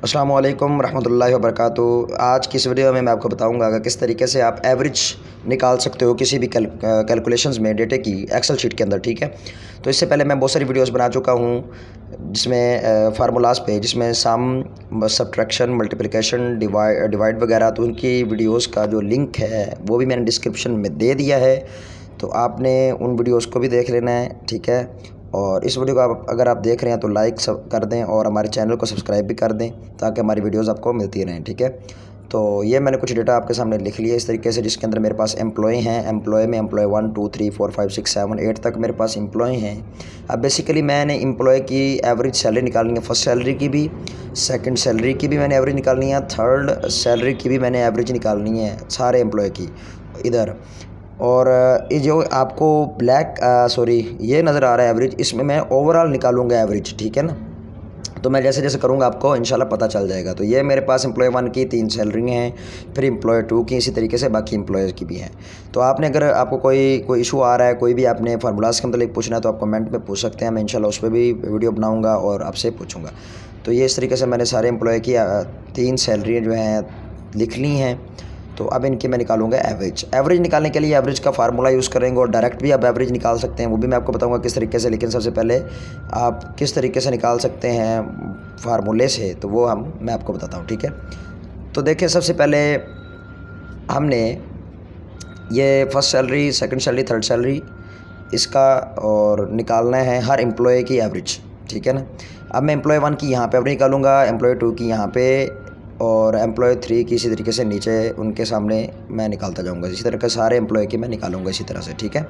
अस्सलामु अलैकुम रहमतुल्लाहि व बरकातुहू। आज की इस वीडियो में मैं आपको बताऊंगा कि किस तरीके से आप एवरेज निकाल सकते हो किसी भी कैलकुलेशंस में डेटे की एक्सेल शीट के अंदर। ठीक है, तो इससे पहले मैं बहुत सारी वीडियोस बना चुका हूं जिसमें फार्मूलाज पे, जिसमें सम, सब्ट्रैक्शन, मल्टीप्लिकेशन, डिवाइड वगैरह, तो उनकी वीडियोस का जो लिंक है वो भी मैंने डिस्क्रिप्शन में दे दिया है, तो आपने उन वीडियोस को भी देख लेना है। ठीक है, और इस वीडियो को अगर आप देख रहे हैं तो लाइक सब कर दें और हमारे चैनल को सब्सक्राइब भी कर दें ताकि हमारी वीडियोस आपको मिलती रहें। ठीक है, तो ये मैंने कुछ डेटा आपके सामने लिख लिया इस तरीके से, जिसके अंदर मेरे पास एम्प्लॉय हैं। एम्प्लॉय में एम्प्लॉय 1 2 3 4 5 6 7 8 तक मेरे पास एम्प्लॉय हैं। अब बेसिकली मैंने एम्प्लॉय की एवरेज सैलरी निकालनी है। फर्स्ट सैलरी की भी, सेकंड सैलरी की भी मैंने एवरेज निकालनी है, थर्ड सैलरी की भी मैंने एवरेज निकालनी है, सारे एम्प्लॉय की इधर। और ये जो आपको ये नज़र आ रहा है एवरेज, इसमें मैं ओवरऑल निकालूंगा एवरेज। ठीक है ना, तो मैं जैसे जैसे करूँगा आपको इंशाल्लाह पता चल जाएगा। तो ये मेरे पास एम्प्लॉय 1 की 3 सैलरी हैं, फिर एम्प्लॉय 2 की, इसी तरीके से बाकी एम्प्लॉयज़ की भी हैं। तो आपने अगर आपको कोई इशू आ रहा है, कोई भी आपने फार्मूलाज के मतलब पूछना है, तो आप कमेंट में पूछ सकते हैं। मैं इंशाल्लाह उस पर भी वीडियो बनाऊँगा और आपसे पूछूँगा। तो ये इस तरीके से मैंने सारे एम्प्लॉय की 3 सैलरी जो हैं लिख ली हैं। तो अब इनकी मैं निकालूंगा एवरेज। एवरेज निकालने के लिए एवरेज का फार्मूला यूज़ करेंगे और डायरेक्ट भी आप एवरेज निकाल सकते हैं, वो भी मैं आपको बताऊंगा किस तरीके से। लेकिन सबसे पहले आप किस तरीके से निकाल सकते हैं फार्मूले से, तो वो मैं आपको बताता हूँ। ठीक है, तो देखिए सबसे पहले हमने ये first salary, second salary, third salary इसका और निकालना है हर एम्प्लॉय की एवरेज। ठीक है ना, अब मैं एम्प्लॉय 1 की यहाँ पे एवरेज निकालूंगा, एम्प्लॉय 2 की यहाँ पे, और एम्प्लॉय 3 की इसी तरीके से नीचे उनके सामने मैं निकालता जाऊंगा। इसी तरह के सारे एम्प्लॉय की मैं निकालूंगा इसी तरह से। ठीक है,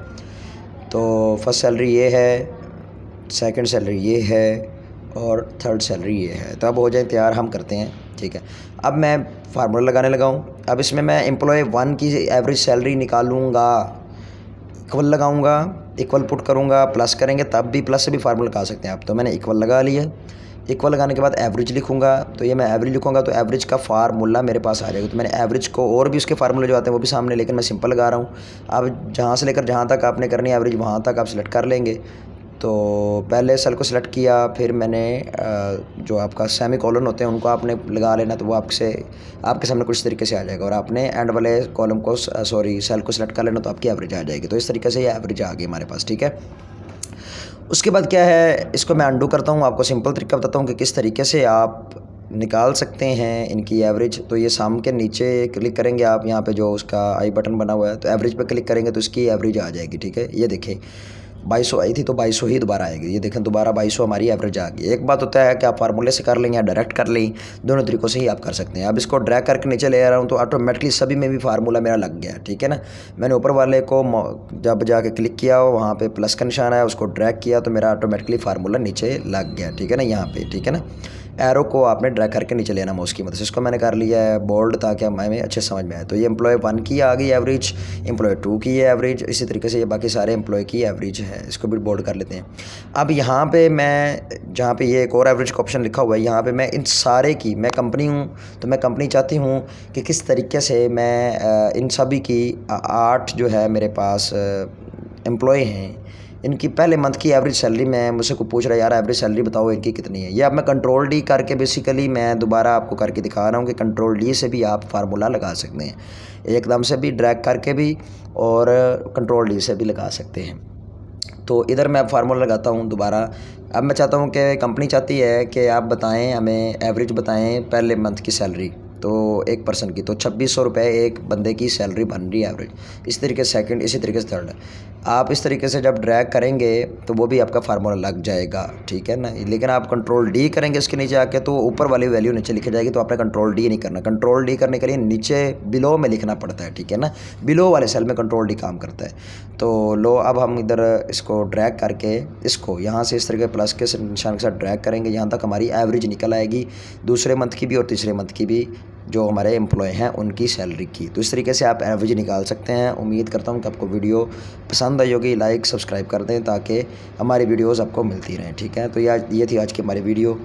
तो फर्स्ट सैलरी ये है, सेकंड सैलरी ये है और थर्ड सैलरी ये है। तो अब हो जाए तैयार, हम करते हैं। ठीक है, अब मैं फार्मूला लगाने लगा हूँ। अब इसमें मैं एम्प्लॉय 1 की एवरेज सैलरी निकालूंगा, इक्वल लगाऊंगा, इक्वल पुट करूंगा, प्लस करेंगे तब भी, प्लस से भी फार्मूला लगा सकते हैं आप। तो मैंने इक्वल लगा लिया। इक्वल लगाने के बाद एवरेज लिखूंगा, तो ये मैं एवरेज लिखूंगा तो एवरेज का फार्मूला मेरे पास आ जाएगा। तो मैंने एवरेज को, और भी उसके फार्मूले जो आते हैं वो भी सामने, लेकिन मैं सिंपल लगा रहा हूँ। अब जहाँ से लेकर जहाँ तक आपने करनी है एवरेज, वहाँ तक आप सिलेक्ट कर लेंगे। तो पहले सेल को सिलेक्ट किया, फिर मैंने जो आपका सेमी कॉलन होते हैं उनको आपने लगा लेना, तो वो आपके सामने कुछ तरीके से आ जाएगा। और आपने एंड वाले कॉलम को सेल को सिलेक्ट कर लेना, तो आपकी एवरेज आ जाएगी। तो इस तरीके से ये एवरेज आ गई हमारे पास। ठीक है, उसके बाद क्या है, इसको मैं अंडू करता हूँ, आपको सिंपल तरीका बताता हूँ कि किस तरीके से आप निकाल सकते हैं इनकी एवरेज। तो ये साम के नीचे क्लिक करेंगे आप, यहाँ पे जो उसका आई बटन बना हुआ है, तो एवरेज पे क्लिक करेंगे तो इसकी एवरेज आ जाएगी। ठीक है, ये देखें 2200 आई थी तो 2200 ही दोबारा आएगी। ये देखें दोबारा 2200 हमारी एवरेज आ गई। एक बात होता है कि आप फार्मूले से कर लें या डायरेक्ट कर लें, दोनों तरीक़ों से ही आप कर सकते हैं। अब इसको ड्रैग करके नीचे ले आ रहा हूँ तो ऑटोमेटिकली सभी में भी फार्मूला मेरा लग गया। ठीक है ना, मैंने ऊपर वाले को जब जाके क्लिक किया, वहाँ पे प्लस का निशान आया, उसको ड्रैग किया तो मेरा ऑटोमेटिकली फार्मूला नीचे लग गया। ठीक है ना, यहाँ पे। ठीक है ना, एरो को आपने ड्रैग करके नीचे लेना माउस की मदद से। इसको मैंने कर लिया है बोल्ड ताकि हमें अच्छे समझ में आए। तो ये एम्प्लॉय 1 की आ गई एवरेज, एम्प्लॉय 2 की है एवरेज, इसी तरीके से ये बाकी सारे एम्प्लॉय की एवरेज है। इसको भी बोल्ड कर लेते हैं। अब यहाँ पे मैं, जहाँ पे ये एक और एवरेज का ऑप्शन लिखा हुआ है, यहाँ पे मैं इन सारे की, मैं कंपनी हूँ तो मैं कंपनी चाहती हूँ कि किस तरीके से मैं इन सभी की 8 जो है मेरे पास एम्प्लॉय हैं, इनकी पहले मंथ की एवरेज सैलरी, मैं मुझसे को पूछ रहा है यार एवरेज सैलरी बताओ इनकी कितनी है। ये अब मैं कंट्रोल डी करके, बेसिकली मैं दोबारा आपको करके दिखा रहा हूँ कि कंट्रोल डी से भी आप फार्मूला लगा सकते हैं, एकदम से भी ड्रैग करके भी, और कंट्रोल डी से भी लगा सकते हैं। तो इधर मैं अब फार्मूला लगाता हूँ दोबारा। अब मैं चाहता हूँ कि कंपनी चाहती है कि आप बताएं, हमें एवरेज बताएं पहले मंथ की सैलरी, तो एक पर्सन की तो 2600 रुपये एक बंदे की सैलरी बन रही है एवरेज। इस तरीके से सेकंड, इसी तरीके से थर्ड। आप इस तरीके से जब ड्रैग करेंगे तो वो भी आपका फार्मूला लग जाएगा। ठीक है ना, लेकिन आप कंट्रोल डी करेंगे इसके नीचे आके तो ऊपर वाली वैल्यू नीचे लिखी जाएगी, तो आपने कंट्रोल डी नहीं करना। कंट्रोल डी करने के लिए नीचे बिलो में लिखना पड़ता है। ठीक है ना, बिलो वाले सेल में कंट्रोल डी काम करता है। तो लो, अब हम इधर इसको ड्रैग करके, इसको यहाँ से इस तरीके प्लस के निशान के साथ ड्रैग करेंगे, यहाँ तक हमारी एवरेज निकल आएगी, दूसरे मंथ की भी और तीसरे मंथ की भी, जो हमारे एम्प्लॉय हैं उनकी सैलरी की। तो इस तरीके से आप एवरेज निकाल सकते हैं। उम्मीद करता हूँ कि आपको वीडियो पसंद आई होगी। लाइक सब्सक्राइब कर दें ताकि हमारी वीडियोस आपको मिलती रहें। ठीक है, तो ये थी आज की हमारी वीडियो।